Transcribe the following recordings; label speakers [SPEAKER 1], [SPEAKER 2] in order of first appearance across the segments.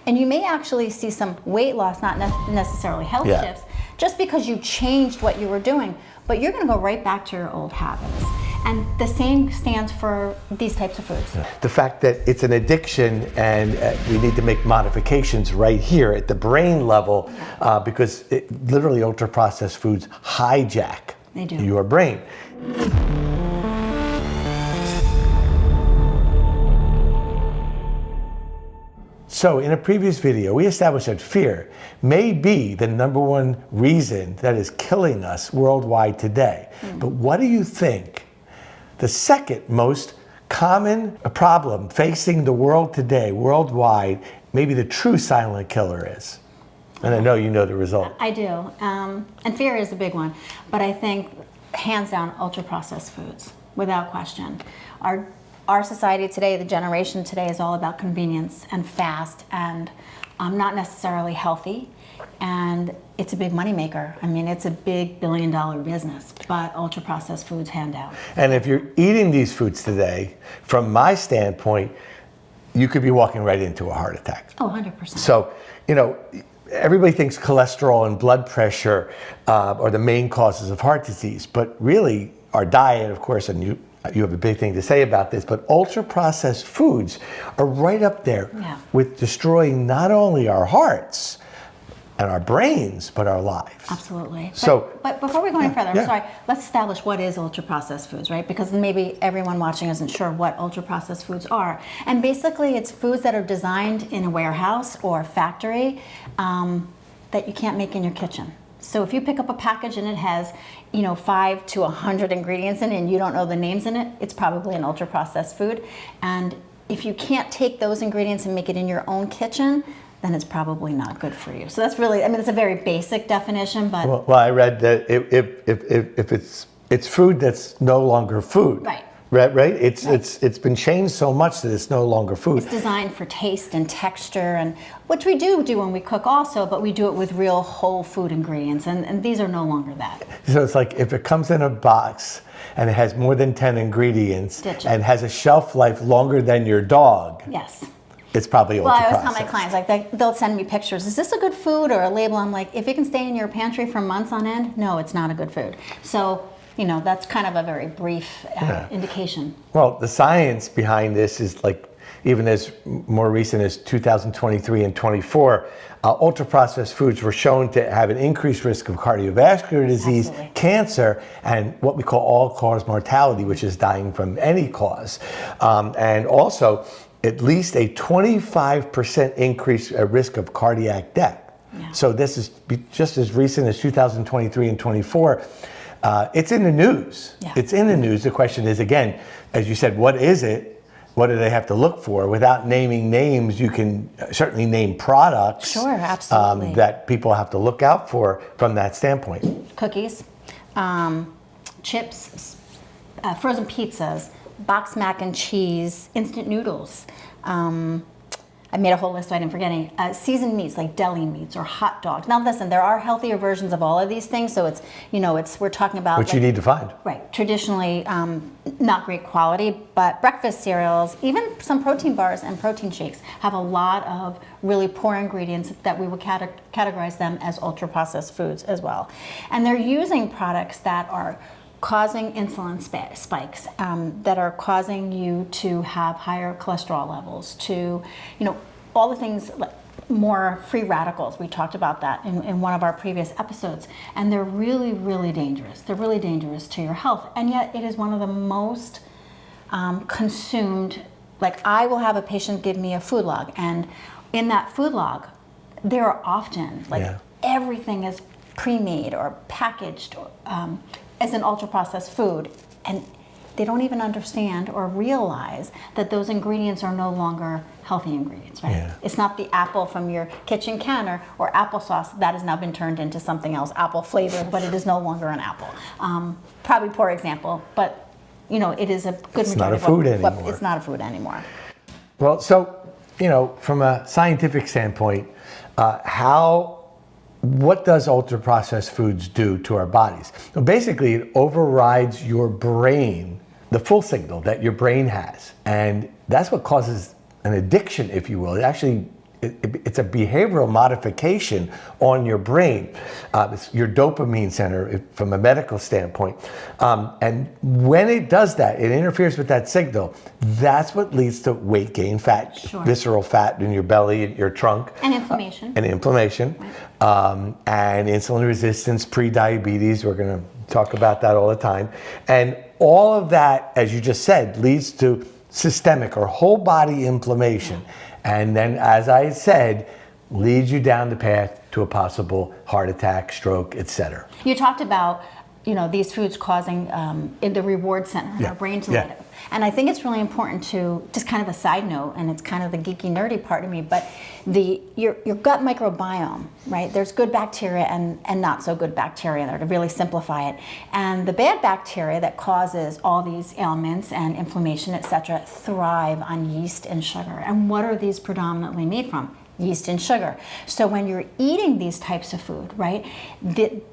[SPEAKER 1] And you may actually see some weight loss, not necessarily health
[SPEAKER 2] Yeah.
[SPEAKER 1] shifts, just because you changed what you were doing, but you're going to go right back to your old habits. And the same stands for these types of foods.
[SPEAKER 2] The fact that it's an addiction and we need to make modifications right here at the brain level because literally ultra-processed foods hijack your brain. So in a previous video, we established that fear may be the #1 reason that is killing us worldwide today. But what do you think the second most common problem facing the world today, worldwide, maybe the true silent killer is? And I know you know the result.
[SPEAKER 1] I do. And fear is a big one. But I think, hands down, ultra-processed foods, without question. Our society today, the generation today, is all about convenience and fast and not necessarily healthy. And it's a big moneymaker. I mean, it's a big billion-dollar business, but ultra-processed foods hand out.
[SPEAKER 2] And if you're eating these foods today, from my standpoint, you could be walking right into a heart attack.
[SPEAKER 1] Oh, 100%.
[SPEAKER 2] So, you know, everybody thinks cholesterol and blood pressure are the main causes of heart disease, but really our diet, of course, and you have a big thing to say about this, but ultra-processed foods are right up there with destroying not only our hearts and our brains, but our lives.
[SPEAKER 1] Absolutely.
[SPEAKER 2] So,
[SPEAKER 1] but before we go any further, I'm sorry, let's establish what is ultra-processed foods, right? Because maybe everyone watching isn't sure what ultra-processed foods are. And basically, it's foods that are designed in a warehouse or factory that you can't make in your kitchen. So if you pick up a package and it has, 5 to 100 ingredients in it and you don't know the names in it, it's probably an ultra-processed food. And if you can't take those ingredients and make it in your own kitchen, then it's probably not good for you. So that's really, it's a very basic definition, but...
[SPEAKER 2] Well, I read that if it's food that's no longer food.
[SPEAKER 1] Right.
[SPEAKER 2] Right? It's been changed so much that it's no longer food.
[SPEAKER 1] It's designed for taste and texture, and which we do when we cook also, but we do it with real whole food ingredients, and these are no longer that.
[SPEAKER 2] So it's like if it comes in a box and it has more than 10 ingredients and has a shelf life longer than your dog.
[SPEAKER 1] Yes.
[SPEAKER 2] It's probably ultra-processed.
[SPEAKER 1] Well, I always tell my clients, they'll send me pictures. Is this a good food or a label? I'm like, if it can stay in your pantry for months on end, no, it's not a good food. So, that's kind of a very brief indication.
[SPEAKER 2] Well, the science behind this is even as more recent as 2023 and 24, ultra-processed foods were shown to have an increased risk of cardiovascular disease, cancer, and what we call all-cause mortality, which is dying from any cause. And also, at least a 25% increase risk of cardiac death. Yeah. So this is just as recent as 2023 and 24. It's in the news. Yeah. It's in the news. The question is, again, as you said, what is it? What do they have to look for? Without naming names, you can certainly name products.
[SPEAKER 1] Sure, absolutely.
[SPEAKER 2] That people have to look out for from that standpoint.
[SPEAKER 1] Cookies, chips, frozen pizzas, boxed mac and cheese, instant noodles. I made a whole list so I didn't forget any. Seasoned meats like deli meats or hot dogs. Now listen, there are healthier versions of all of these things, so it's, we're talking about...
[SPEAKER 2] Which you need to find.
[SPEAKER 1] Right, traditionally not great quality, but breakfast cereals, even some protein bars and protein shakes have a lot of really poor ingredients that we would categorize them as ultra-processed foods as well. And they're using products that are causing insulin spikes, that are causing you to have higher cholesterol levels, to, all the things, like more free radicals. We talked about that in one of our previous episodes. And they're really, really dangerous. They're really dangerous to your health. And yet it is one of the most consumed, I will have a patient give me a food log, and in that food log, there are often, everything is pre-made or packaged as an ultra-processed food, and they don't even understand or realize that those ingredients are no longer healthy ingredients, right? Yeah. It's not the apple from your kitchen counter or applesauce that has now been turned into something else, apple flavored, but it is no longer an apple. Probably poor example, but it is a good
[SPEAKER 2] It's not a food anymore.
[SPEAKER 1] It's not a food anymore.
[SPEAKER 2] Well, so, from a scientific standpoint, what does ultra-processed foods do to our bodies? Well, basically, it overrides your brain, the full signal that your brain has. And that's what causes an addiction, if you will. It actually it's a behavioral modification on your brain. It's your dopamine center from a medical standpoint. And when it does that, it interferes with that signal. That's what leads to weight gain, fat, visceral fat in your belly, your trunk.
[SPEAKER 1] And inflammation.
[SPEAKER 2] And inflammation. Right. And insulin resistance, pre-diabetes. We're going to talk about that all the time. And all of that, as you just said, leads to systemic or whole body inflammation. And then, as I said, leads you down the path to a possible heart attack, stroke, etc.
[SPEAKER 1] You talked about, these foods causing in the reward center in our brain to light up. And I think it's really important to, just kind of a side note, and it's kind of the geeky, nerdy part of me, but your gut microbiome, right? There's good bacteria and not so good bacteria there, to really simplify it. And the bad bacteria that causes all these ailments and inflammation, etc., thrive on yeast and sugar. And what are these predominantly made from? Yeast and sugar. So when you're eating these types of food, right,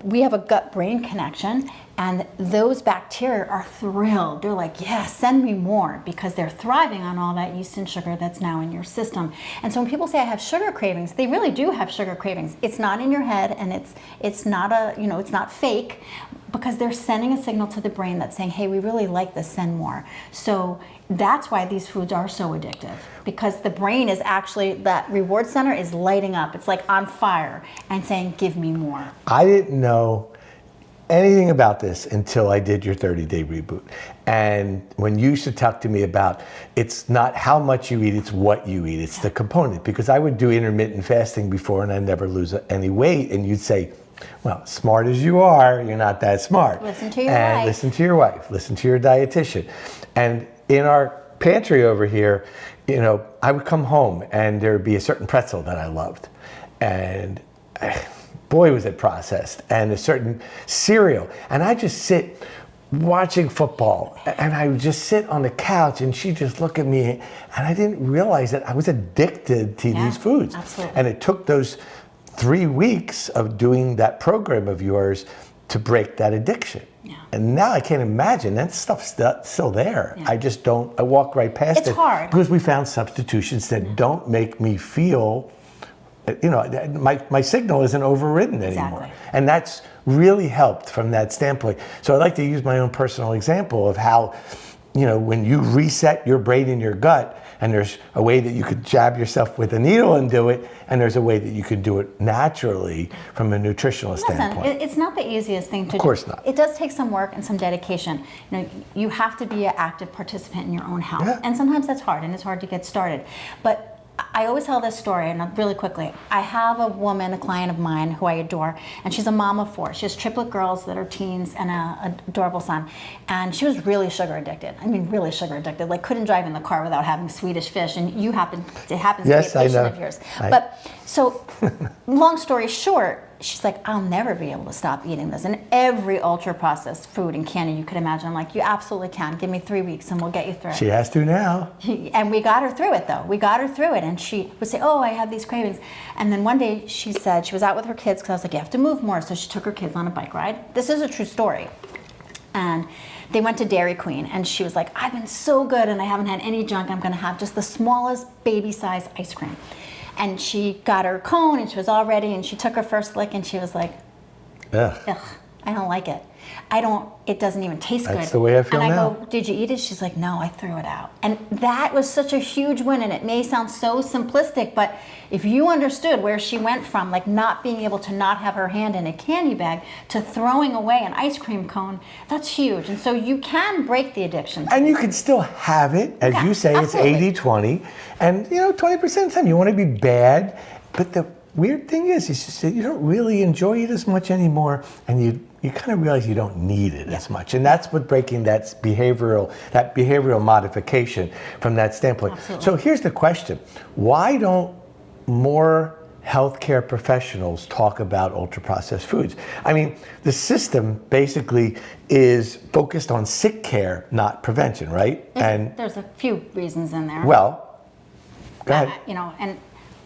[SPEAKER 1] we have a gut-brain connection, and those bacteria are thrilled. They're like, yeah, send me more, because they're thriving on all that yeast and sugar that's now in your system. And so when people say I have sugar cravings, they really do have sugar cravings. It's not in your head, and it's not it's not fake, because they're sending a signal to the brain that's saying, hey, we really like this, send more. So that's why these foods are so addictive, because the brain is actually, that reward center is lighting up. It's like on fire and saying, give me more.
[SPEAKER 2] I didn't know anything about this until I did your 30-day reboot. And when you used to talk to me about, it's not how much you eat, it's what you eat. It's the component. Because I would do intermittent fasting before and I'd never lose any weight. And you'd say, well, smart as you are, you're not that smart.
[SPEAKER 1] Listen to your wife.
[SPEAKER 2] Listen to your wife. Listen to your dietitian. And in our pantry over here, I would come home and there would be a certain pretzel that I loved. And boy, was it processed. And a certain cereal. And I just sit watching football, and I would just sit on the couch, and she'd just look at me, and I didn't realize that I was addicted to these foods.
[SPEAKER 1] Absolutely.
[SPEAKER 2] And it took those 3 weeks of doing that program of yours to break that addiction. Yeah. And now I can't imagine, that stuff's still there. Yeah. I just don't, I walk right past it.
[SPEAKER 1] It's hard.
[SPEAKER 2] Because we found substitutions that don't make me feel, my signal isn't overridden anymore.
[SPEAKER 1] Exactly.
[SPEAKER 2] And that's really helped from that standpoint. So I like to use my own personal example of how, when you reset your brain and your gut, and there's a way that you could jab yourself with a needle and do it, and there's a way that you could do it naturally from a nutritional standpoint.
[SPEAKER 1] It's not the easiest thing to do.
[SPEAKER 2] Of course not.
[SPEAKER 1] It does take some work and some dedication. You have to be an active participant in your own health.
[SPEAKER 2] Yeah.
[SPEAKER 1] And sometimes that's hard, and it's hard to get started. But I always tell this story, and really quickly. I have a woman, a client of mine who I adore, and she's a mom of 4. She has triplet girls that are teens and an adorable son. And she was really sugar addicted. I mean, really sugar addicted. Like, couldn't drive in the car without having Swedish fish. And it happens to be a patient of yours. But so, long story short, she's like, I'll never be able to stop eating this. And every ultra-processed food and candy you could imagine. I'm like, you absolutely can. Give me 3 weeks and we'll get you through it.
[SPEAKER 2] She has to now.
[SPEAKER 1] And we got her through it, though. We got her through it. And she would say, oh, I have these cravings. And then one day she said, she was out with her kids, because I was like, you have to move more. So she took her kids on a bike ride. This is a true story. And they went to Dairy Queen, and she was like, I've been so good and I haven't had any junk. I'm going to have just the smallest baby-size ice cream. And she got her cone, and she was all ready, and she took her first lick, and she was like, ugh, I don't like it. It doesn't even taste good.
[SPEAKER 2] That's the way I feel now.
[SPEAKER 1] And I go, did you eat it? She's like, no, I threw it out. And that was such a huge win, and it may sound so simplistic, but if you understood where she went from, like not being able to not have her hand in a candy bag to throwing away an ice cream cone, that's huge. And so you can break the addiction.
[SPEAKER 2] And you can still have it. As you say,
[SPEAKER 1] absolutely.
[SPEAKER 2] It's 80-20. And 20% of the time you want to be bad, but the weird thing is just that you don't really enjoy it as much anymore, and you kind of realize you don't need it as much. And that's what breaking that behavioral modification from that standpoint.
[SPEAKER 1] Absolutely.
[SPEAKER 2] So here's the question. Why don't more healthcare professionals talk about ultra-processed foods? I mean, the system basically is focused on sick care, not prevention, right?
[SPEAKER 1] There's a few reasons in there.
[SPEAKER 2] Well, go ahead.
[SPEAKER 1] And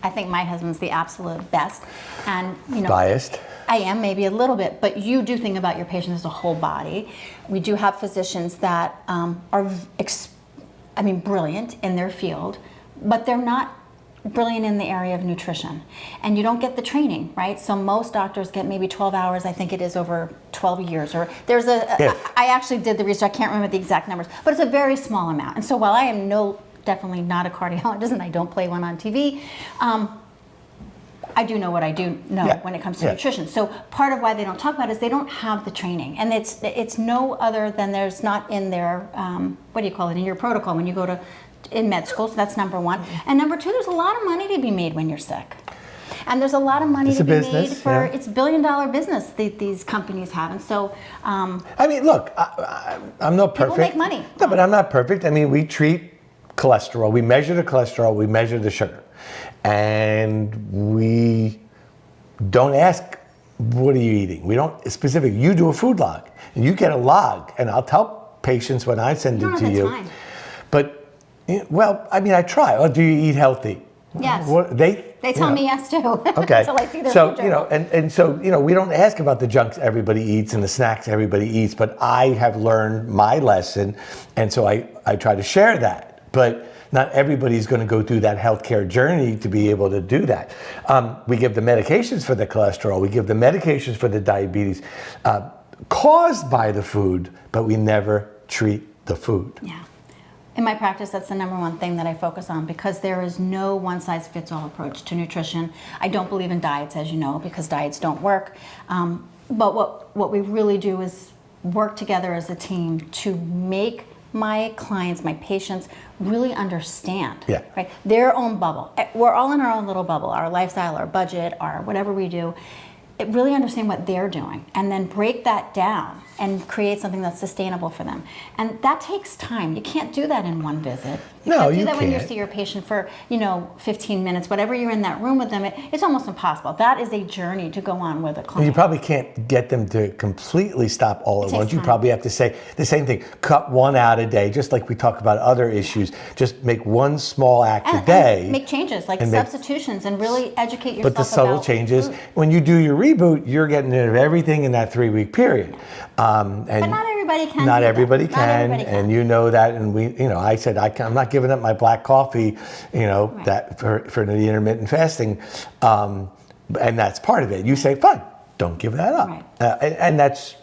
[SPEAKER 1] I think my husband's the absolute best. And
[SPEAKER 2] Biased.
[SPEAKER 1] I am, maybe a little bit, but you do think about your patient as a whole body. We do have physicians that are brilliant in their field, but they're not brilliant in the area of nutrition, and you don't get the training, right? So most doctors get maybe 12 hours, I think it is over 12 years, or there's I actually did the research, I can't remember the exact numbers, but it's a very small amount. And so while I am definitely not a cardiologist, and I don't play one on TV, I do know what I do know when it comes to nutrition. So part of why they don't talk about it is they don't have the training, and it's no other than there's not in their what do you call it, in your protocol when you go to in med school. So that's number one. And number two, there's a lot of money to be made when you're sick. And there's a lot of money to be made for, it's $1 billion business that these companies have. And so,
[SPEAKER 2] I mean, look, I'm not perfect.
[SPEAKER 1] People make money.
[SPEAKER 2] No, but I'm not perfect. I mean, we treat cholesterol, we measure the cholesterol, we measure the sugar. And we don't ask, what are you eating? We don't specific, you do a food log, and you get a log, and I'll tell patients when I send it to you. But, well, I mean, I try. Oh, do you eat healthy?
[SPEAKER 1] Yes. They tell me yes too.
[SPEAKER 2] Okay.
[SPEAKER 1] Until I see their
[SPEAKER 2] so,
[SPEAKER 1] food
[SPEAKER 2] you know, and so, you know, we don't ask about the junks everybody eats and the snacks everybody eats, but I have learned my lesson, and so I try to share that. But not everybody's going to go through that healthcare journey to be able to do that. We give the medications for the cholesterol, we give the medications for the diabetes caused by the food, but we never treat the food.
[SPEAKER 1] Yeah. In my practice, that's the number one thing that I focus on, because there is no one-size-fits-all approach to nutrition. I don't believe in diets, as you know, because diets don't work. But what we really do is work together as a team to make my clients, my patients, really understand right, their own bubble. We're all in our own little bubble, our lifestyle, our budget, our whatever we do. Really understand what they're doing, and then break that down and create something that's sustainable for them. And that takes time. You can't do that in one visit. You can't do that when you see your patient for, 15 minutes, whatever you're in that room with them. It's almost impossible. That is a journey to go on with a client.
[SPEAKER 2] And you probably can't get them to completely stop all at once. You probably have to say the same thing. Cut one out a day, just like we talk about other issues. Just make one small act a day.
[SPEAKER 1] And make changes, like substitutions, and really educate yourself.
[SPEAKER 2] But the subtle changes, when you do your reboot, you're getting rid of everything in that 3-week period.
[SPEAKER 1] And but not everybody can.
[SPEAKER 2] Not everybody can, and you know that. And I said I'm not giving up my black coffee, that for the intermittent fasting, and that's part of it. You say, fine, don't give that up, and that's.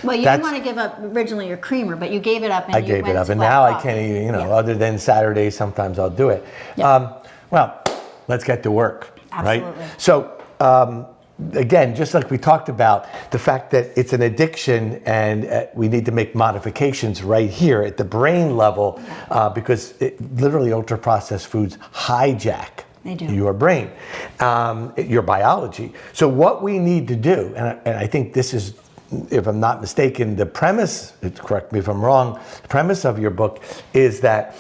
[SPEAKER 1] Well, you didn't want to give up originally your creamer, but you gave it up. And
[SPEAKER 2] I gave it up, and now I can't even. Other than Saturdays, sometimes I'll do it. Well, let's get to work,
[SPEAKER 1] Absolutely.
[SPEAKER 2] Right? So. Again, just like we talked about, the fact that it's an addiction, and we need to make modifications right here at the brain level, because literally ultra-processed foods hijack your brain, your biology. So what we need to do, and I think this is, if I'm not mistaken, the premise, correct me if I'm wrong, the premise of your book is that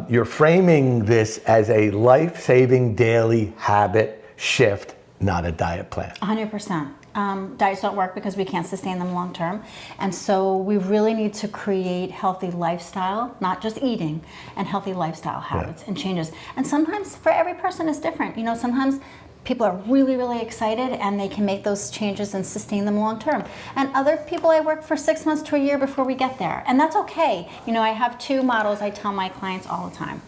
[SPEAKER 2] you're framing this as a life-saving daily habit shift, not a diet plan.
[SPEAKER 1] 100%. Diets don't work because we can't sustain them long term. And so we really need to create healthy lifestyle, not just eating, and healthy lifestyle habits and changes. And sometimes for every person is different. Sometimes people are really, really excited and they can make those changes and sustain them long term. And other people, I work for 6 months to a year before we get there. And that's okay. I have 2 models I tell my clients all the time.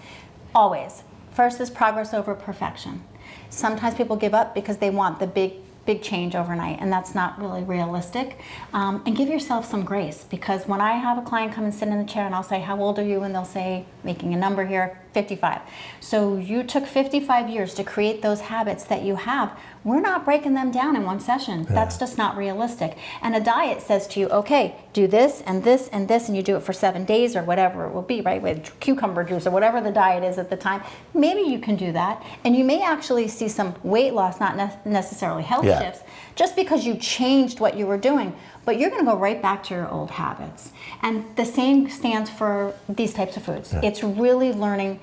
[SPEAKER 1] Always. First is progress over perfection. Sometimes people give up because they want the big change overnight, and that's not really realistic. And give yourself some grace, because when I have a client come and sit in the chair and I'll say, how old are you? And they'll say, making a number here, 55. So you took 55 years to create those habits that you have. We're not breaking them down in one session. That's just not realistic. And a diet says to you, okay, do this and this and this, and you do it for 7 days or whatever it will be, right? With cucumber juice or whatever the diet is at the time. Maybe you can do that. And you may actually see some weight loss, not necessarily health shifts, just because you changed what you were doing. But you're going to go right back to your old habits. And the same stands for these types of foods. It's really learning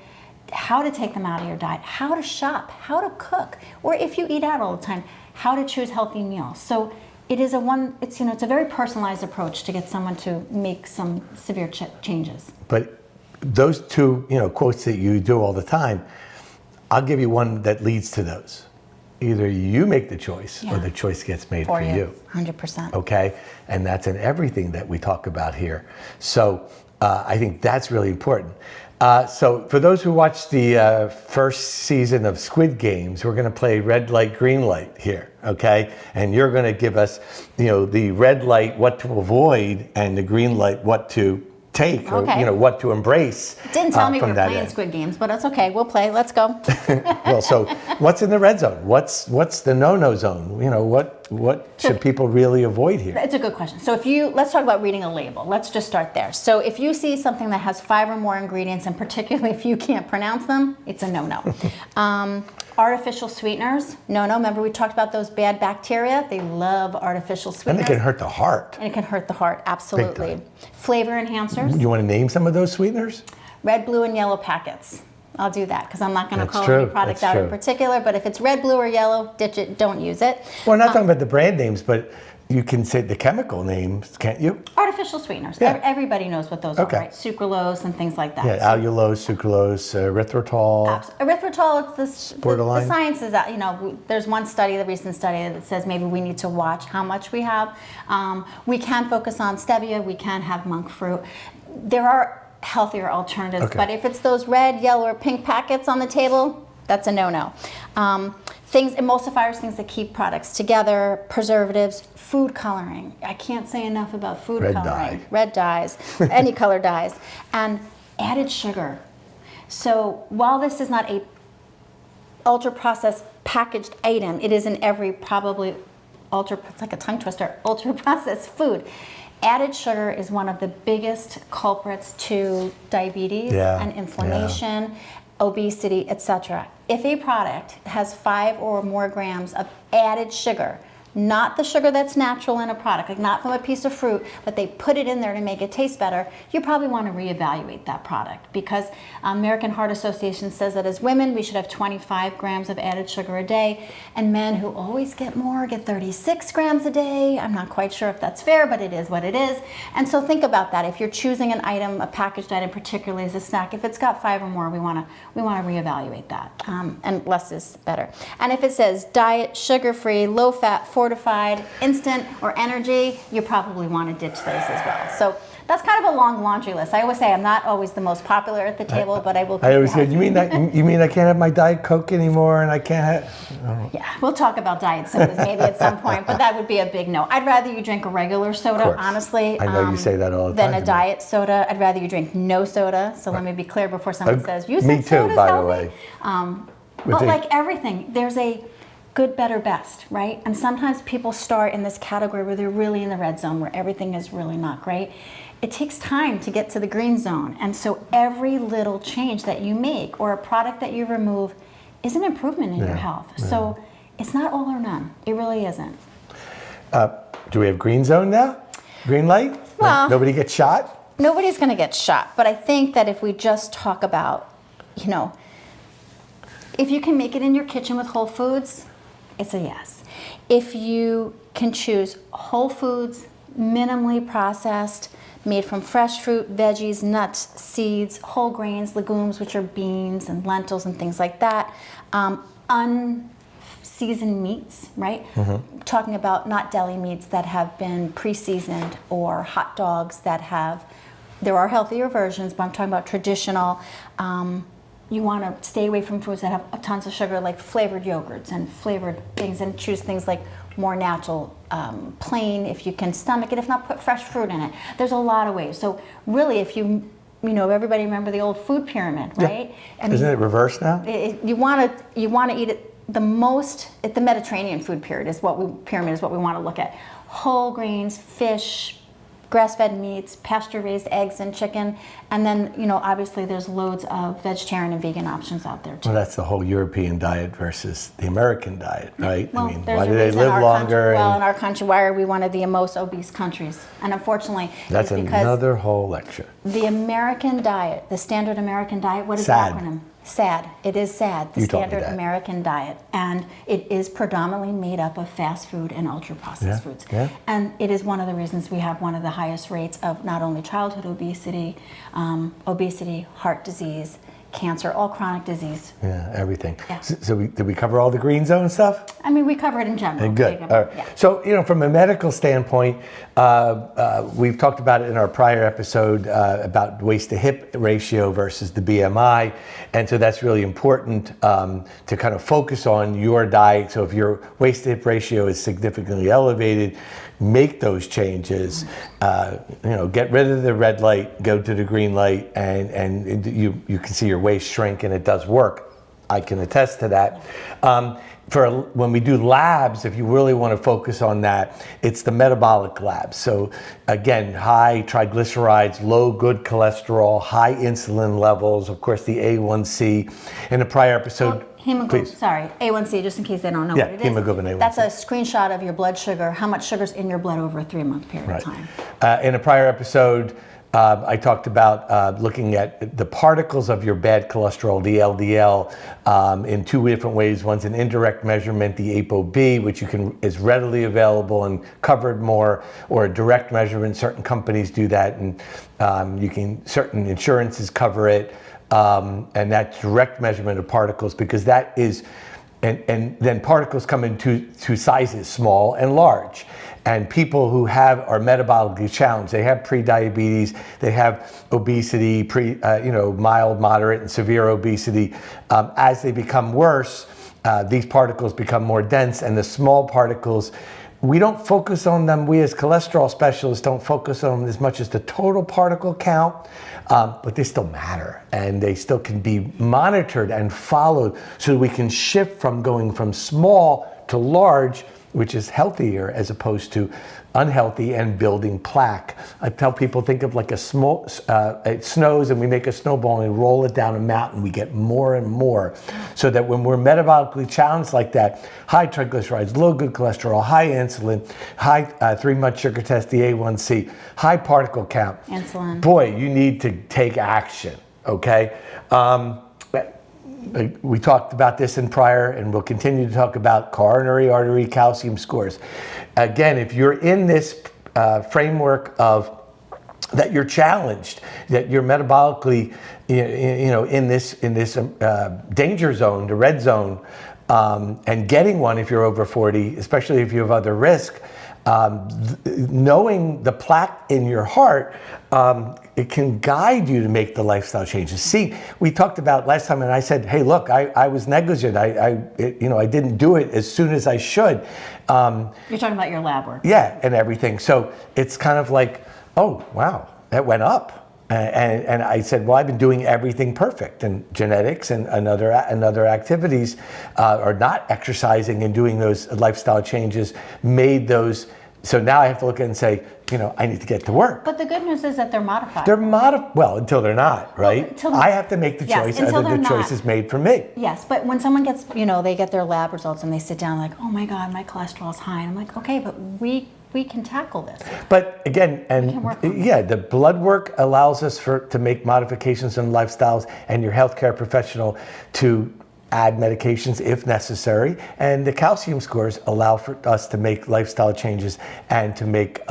[SPEAKER 1] how to take them out of your diet, how to shop, how to cook, or if you eat out all the time, how to choose healthy meals. So it's a very personalized approach to get someone to make some severe changes.
[SPEAKER 2] But those 2 quotes that you do all the time, I'll give you one that leads to those. Either you make the choice or the choice gets made for you.
[SPEAKER 1] 100%.
[SPEAKER 2] Okay? And that's in everything that we talk about here. So I think that's really important. So for those who watched the first season of Squid Games, we're going to play red light, green light here, okay? And you're going to give us, the red light, what to avoid, and the green light, what to take, or
[SPEAKER 1] Okay.
[SPEAKER 2] what to embrace.
[SPEAKER 1] Didn't tell me we
[SPEAKER 2] from
[SPEAKER 1] were
[SPEAKER 2] that
[SPEAKER 1] playing
[SPEAKER 2] end.
[SPEAKER 1] Squid Games, but it's okay. We'll play. Let's go.
[SPEAKER 2] Well, so what's in the red zone? What's the no-no zone? What should people really avoid here?
[SPEAKER 1] It's a good question. So let's talk about reading a label. Let's just start there. So if you see something that has 5 or more ingredients, and particularly if you can't pronounce them, it's a no-no. Artificial sweeteners, no-no. Remember we talked about those bad bacteria? They love artificial
[SPEAKER 2] And
[SPEAKER 1] sweeteners.
[SPEAKER 2] it can hurt the heart.
[SPEAKER 1] And it can hurt the heart, absolutely. Flavor enhancers,
[SPEAKER 2] You want to name some of those sweeteners?
[SPEAKER 1] red, blue, and yellow packets. I'll do that because I'm not going to
[SPEAKER 2] That's
[SPEAKER 1] call
[SPEAKER 2] true.
[SPEAKER 1] any product
[SPEAKER 2] That's
[SPEAKER 1] out in
[SPEAKER 2] true.
[SPEAKER 1] particular, but if it's red, blue, or yellow, ditch it, don't use it.
[SPEAKER 2] Well, not talking about the brand names, but you can say the chemical names, can't you?
[SPEAKER 1] Artificial sweeteners.
[SPEAKER 2] Yeah.
[SPEAKER 1] Everybody knows what those
[SPEAKER 2] Okay.
[SPEAKER 1] are, right? Sucralose and things like that.
[SPEAKER 2] Yeah,
[SPEAKER 1] So-
[SPEAKER 2] allulose, sucralose, erythritol.
[SPEAKER 1] Erythritol, it's the
[SPEAKER 2] Borderline.
[SPEAKER 1] science is that, there's one study, the recent study, that says maybe we need to watch how much we have. We can focus on stevia, we can have monk fruit. There are healthier alternatives,
[SPEAKER 2] Okay.
[SPEAKER 1] but if it's those red, yellow, or pink packets on the table, that's a no-no. Emulsifiers, things that keep products together, preservatives, food coloring. I can't say enough about food
[SPEAKER 2] Red
[SPEAKER 1] coloring.
[SPEAKER 2] dye.
[SPEAKER 1] Red dyes, any color dyes, and added sugar. So while this is not a ultra-processed packaged item, it is in every probably it's like a tongue twister, ultra-processed food. Added sugar is one of the biggest culprits to diabetes
[SPEAKER 2] Yeah,
[SPEAKER 1] and inflammation, obesity, etc. If a product has 5 or more grams of added sugar, not the sugar that's natural in a product, like not from a piece of fruit, but they put it in there to make it taste better, you probably want to reevaluate that product because American Heart Association says that as women, we should have 25 grams of added sugar a day, and men who always get more get 36 grams a day. I'm not quite sure if that's fair, but it is what it is. And so think about that. If you're choosing an item, a packaged item, particularly as a snack, if it's got 5 or more, we want to reevaluate that, and less is better. And if it says diet, sugar-free, low-fat, fortified, instant, or energy, you probably want to ditch those as well. So that's kind of a long laundry list. I always say I'm not always the most popular at the table, but I will keep
[SPEAKER 2] I always
[SPEAKER 1] it
[SPEAKER 2] say,
[SPEAKER 1] healthy.
[SPEAKER 2] you mean I can't have my Diet Coke anymore and I can't have...
[SPEAKER 1] Yeah, we'll talk about diet sodas maybe at some point, but that would be a big no. I'd rather you drink a regular soda,
[SPEAKER 2] course.
[SPEAKER 1] honestly.
[SPEAKER 2] I know you say that all the
[SPEAKER 1] than
[SPEAKER 2] time
[SPEAKER 1] a
[SPEAKER 2] to me.
[SPEAKER 1] diet soda. I'd rather you drink no soda. So let me be clear before someone says, you
[SPEAKER 2] Me
[SPEAKER 1] said
[SPEAKER 2] too,
[SPEAKER 1] soda's
[SPEAKER 2] by the
[SPEAKER 1] healthy."
[SPEAKER 2] way.
[SPEAKER 1] But
[SPEAKER 2] the-
[SPEAKER 1] like everything, there's a good, better, best, right? And sometimes people start in this category where they're really in the red zone, where everything is really not great. It takes time to get to the green zone. And so every little change that you make or a product that you remove is an improvement in your health. So it's not all or none. It really isn't.
[SPEAKER 2] Do we have green zone now? Green light?
[SPEAKER 1] Well-
[SPEAKER 2] Nobody gets shot?
[SPEAKER 1] Nobody's going to get shot. But I think that if we just talk about, if you can make it in your kitchen with whole foods, it's a yes. If you can choose whole foods, minimally processed, made from fresh fruit, veggies, nuts, seeds, whole grains, legumes, which are beans and lentils and things like that, unseasoned meats, right? Talking about not deli meats that have been pre-seasoned or hot dogs that have, there are healthier versions, but I'm talking about traditional. You want to stay away from foods that have tons of sugar, like flavored yogurts and flavored things, and choose things like more natural, plain, if you can stomach it, if not put fresh fruit in it. There's a lot of ways. So really, if you everybody remember the old food pyramid, right? I mean,
[SPEAKER 2] Isn't it reversed now?
[SPEAKER 1] you want to eat it the most at the Mediterranean food pyramid is what we want to look at. Whole grains, fish, grass-fed meats, pasture-raised eggs and chicken, and then obviously there's loads of vegetarian and vegan options out there too.
[SPEAKER 2] Well, that's the whole European diet versus the American diet, right?
[SPEAKER 1] Well,
[SPEAKER 2] I mean,
[SPEAKER 1] there's
[SPEAKER 2] why
[SPEAKER 1] a
[SPEAKER 2] do they
[SPEAKER 1] reason
[SPEAKER 2] live
[SPEAKER 1] our
[SPEAKER 2] longer?
[SPEAKER 1] country, in our country, why are we one of the most obese countries? And unfortunately,
[SPEAKER 2] That's
[SPEAKER 1] it's because
[SPEAKER 2] another whole lecture.
[SPEAKER 1] the American diet, the standard American diet, what is
[SPEAKER 2] SAD.
[SPEAKER 1] the acronym? SAD. It is SAD, the
[SPEAKER 2] You taught me
[SPEAKER 1] standard
[SPEAKER 2] that.
[SPEAKER 1] American diet. And it is predominantly made up of fast food and ultra-processed
[SPEAKER 2] Yeah,
[SPEAKER 1] foods.
[SPEAKER 2] yeah.
[SPEAKER 1] And it is one of the reasons we have one of the highest rates of not only childhood obesity, heart disease, cancer, all chronic disease.
[SPEAKER 2] Yeah, everything.
[SPEAKER 1] Yeah.
[SPEAKER 2] So did we cover all the green zone stuff?
[SPEAKER 1] I mean, we cover it in general.
[SPEAKER 2] Good. All right.
[SPEAKER 1] Yeah.
[SPEAKER 2] So, from a medical standpoint, we've talked about it in our prior episode about waist to hip ratio versus the BMI. And so that's really important to kind of focus on your diet. So if your waist to hip ratio is significantly elevated, make those changes. Get rid of the red light, go to the green light, and you can see your waist shrink, and it does work. I can attest to that. When we do labs, if you really want to focus on that, it's the metabolic labs. So again, high triglycerides, low good cholesterol, high insulin levels, of course the A1C. In a prior episode,
[SPEAKER 1] Hemoglobin,
[SPEAKER 2] please.
[SPEAKER 1] sorry, A1C, just in case they don't know
[SPEAKER 2] Yeah,
[SPEAKER 1] what it is.
[SPEAKER 2] hemoglobin A1C.
[SPEAKER 1] That's a screenshot of your blood sugar, how much sugar's in your blood over a 3-month period of time.
[SPEAKER 2] In a prior episode, I talked about looking at the particles of your bad cholesterol, the LDL, in 2 different ways. One's an indirect measurement, the ApoB, which is readily available and covered more, or a direct measurement. Certain companies do that, and certain insurances cover it. And that direct measurement of particles, because that is, and then particles come in two sizes, small and large. And people who are metabolically challenged, they have pre-diabetes, they have obesity, mild, moderate, and severe obesity. As they become worse, these particles become more dense, and the small particles, we don't focus on them. We as cholesterol specialists don't focus on them as much as the total particle count, but they still matter, and they still can be monitored and followed so we can shift from going from small to large, which is healthier as opposed to unhealthy and building plaque. I tell people, think of like it snows and we make a snowball and we roll it down a mountain, we get more and more. So that when we're metabolically challenged like that, high triglycerides, low good cholesterol, high insulin, high 3-month sugar test, the A1C, high particle count.
[SPEAKER 1] Insulin.
[SPEAKER 2] Boy, you need to take action, okay? We talked about this in prior, and we'll continue to talk about coronary artery calcium scores. Again, if you're in this framework of that you're challenged, that you're metabolically, in this danger zone, the red zone, and getting one if you're over 40, especially if you have other risk, knowing the plaque in your heart, it can guide you to make the lifestyle changes. See, we talked about last time, and I said, hey, look, I was negligent. I didn't do it as soon as I should.
[SPEAKER 1] You're talking about your lab work.
[SPEAKER 2] Yeah, and everything. So it's kind of like, oh, wow, that went up. And I said, well, I've been doing everything perfect, and genetics and other activities, or not exercising and doing those lifestyle changes made those. So now I have to look at it and say, I need to get to work.
[SPEAKER 1] But the good news is that they're modified.
[SPEAKER 2] They're well, until they're not, right? I have to make the choice, and the choice is made for me.
[SPEAKER 1] Yes, but when someone gets, they get their lab results and they sit down like, oh my God, my cholesterol is high. And I'm like, okay, but we can tackle this.
[SPEAKER 2] But again, the blood work allows us to make modifications in lifestyles, and your healthcare professional to add medications if necessary. And the calcium scores allow for us to make lifestyle changes and to make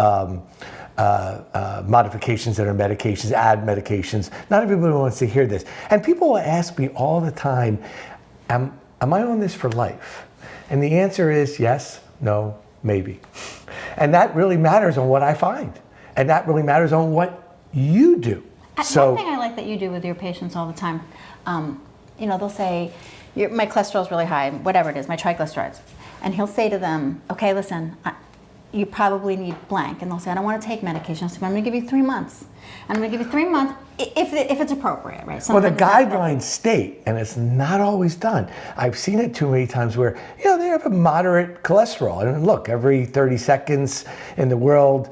[SPEAKER 2] modifications in our medications, add medications. Not everybody wants to hear this. And people will ask me all the time, am I on this for life? And the answer is yes, no, maybe. And that really matters on what I find. And that really matters on what you do.
[SPEAKER 1] One thing I like that you do with your patients all the time, they'll say, my cholesterol is really high, whatever it is, my triglycerides. And he'll say to them, okay, listen, you probably need blank. And they'll say, I don't want to take medication. So I'm going to give you 3 months. And I'm going to give you 3 months if it's appropriate, right?
[SPEAKER 2] Well, the guidelines state, and it's not always done. I've seen it too many times where, they have a moderate cholesterol. And look, every 30 seconds in the world,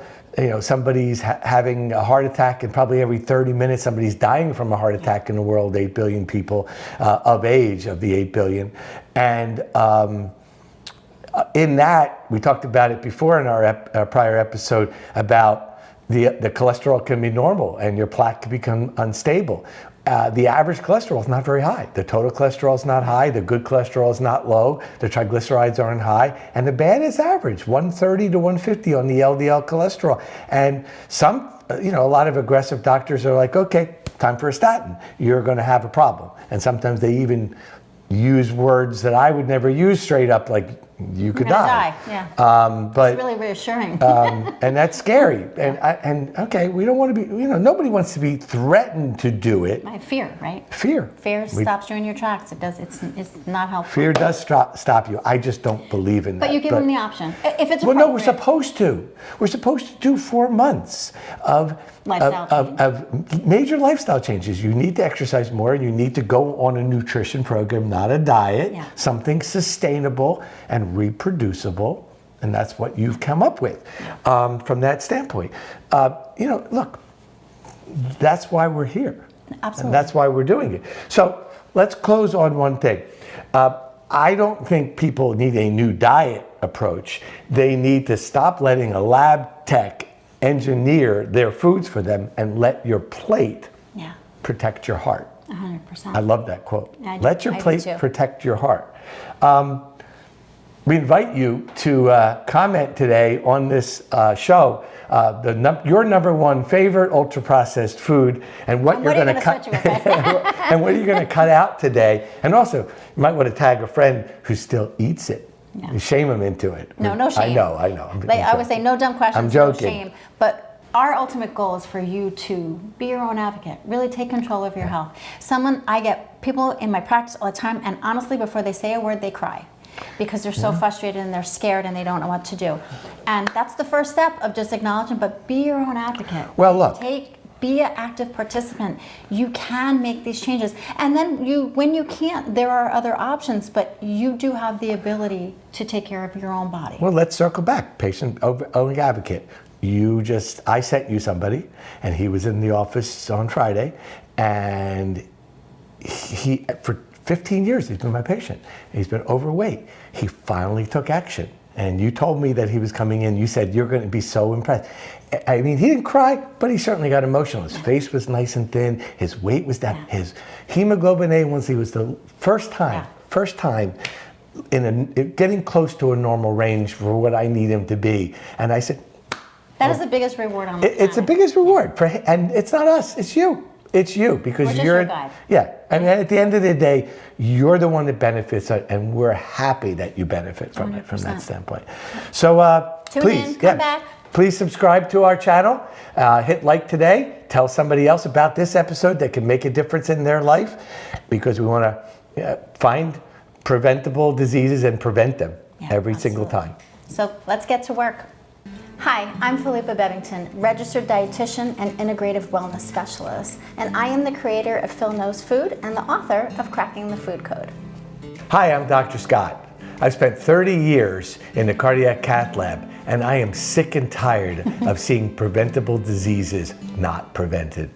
[SPEAKER 2] somebody's having a heart attack, and probably every 30 minutes somebody's dying from a heart attack in the world, 8 billion people of age, of the 8 billion. And in that, we talked about it before in our prior episode about the cholesterol can be normal and your plaque can become unstable. the average cholesterol is not very high. The total cholesterol is not high. The good cholesterol is not low. The triglycerides aren't high. And the bad is average, 130 to 150 on the LDL cholesterol. And some, a lot of aggressive doctors are like, okay, time for a statin. You're going to have a problem. And sometimes they even use words that I would never use straight up, like you could die.
[SPEAKER 1] Yeah.
[SPEAKER 2] But
[SPEAKER 1] it's really reassuring.
[SPEAKER 2] and that's scary. And okay, we don't want to be, nobody wants to be threatened to do it.
[SPEAKER 1] Fear, right?
[SPEAKER 2] Fear.
[SPEAKER 1] Fear stops you in your tracks. It's not helpful.
[SPEAKER 2] Fear does stop you. I just don't believe in that.
[SPEAKER 1] But you give them the option. If it's
[SPEAKER 2] well, no, we're supposed to. We're supposed to do 4 months of major lifestyle changes. You need to exercise more. You need to go on a nutrition program, not a diet.
[SPEAKER 1] Yeah.
[SPEAKER 2] Something sustainable and reproducible. And that's what you've come up with from that standpoint. Look, that's why we're here.
[SPEAKER 1] Absolutely.
[SPEAKER 2] And that's why we're doing it. So let's close on one thing. I don't think people need a new diet approach. They need to stop letting a lab tech engineer their foods for them and let your plate protect your heart.
[SPEAKER 1] 100%.
[SPEAKER 2] I love that quote.
[SPEAKER 1] I
[SPEAKER 2] Let your
[SPEAKER 1] do
[SPEAKER 2] plate
[SPEAKER 1] too.
[SPEAKER 2] protect your heart. We invite you to comment today on this show, your number one favorite ultra-processed food, and what you're going to cut, and what you're going to cut out today. And also, you might want to tag a friend who still eats it. Yeah. Shame them into it.
[SPEAKER 1] No shame.
[SPEAKER 2] I know.
[SPEAKER 1] I would say no dumb questions,
[SPEAKER 2] I'm joking.
[SPEAKER 1] no shame. But our ultimate goal is for you to be your own advocate. Really take control of your health. I get people in my practice all the time, and honestly, before they say a word, they cry. Because they're so frustrated and they're scared and they don't know what to do. And that's the first step of just acknowledging, but be your own advocate.
[SPEAKER 2] Well, look.
[SPEAKER 1] Be an active participant. You can make these changes. And then when you can't, there are other options, but you do have the ability to take care of your own body.
[SPEAKER 2] Well, let's circle back. Patient own advocate. I sent you somebody, and he was in the office on Friday, and he, for 15 years, he's been my patient. He's been overweight. He finally took action. And you told me that he was coming in. You said, you're going to be so impressed. I mean, he didn't cry, but he certainly got emotional. His face was nice and thin. His weight was down. His hemoglobin A1C was the first time getting close to a normal range for what I need him to be. And I said,
[SPEAKER 1] that is the biggest reward on the planet.
[SPEAKER 2] It's the biggest reward. And it's not us, it's you. It's you, because
[SPEAKER 1] we're just
[SPEAKER 2] you're
[SPEAKER 1] your guide.
[SPEAKER 2] Yeah, and at the end of the day, you're the one that benefits, and we're happy that you benefit from
[SPEAKER 1] 100%.
[SPEAKER 2] it from that standpoint. So please,
[SPEAKER 1] come back.
[SPEAKER 2] Please subscribe to our channel. Hit like today. Tell somebody else about this episode that can make a difference in their life, because we want to find preventable diseases and prevent them every single time.
[SPEAKER 1] So let's get to work. Hi, I'm Philippa Beddington, registered dietitian and integrative wellness specialist, and I am the creator of Phil Knows Food and the author of Cracking the Food Code.
[SPEAKER 2] Hi, I'm Dr. Scott. I've spent 30 years in the cardiac cath lab, and I am sick and tired of seeing preventable diseases not prevented.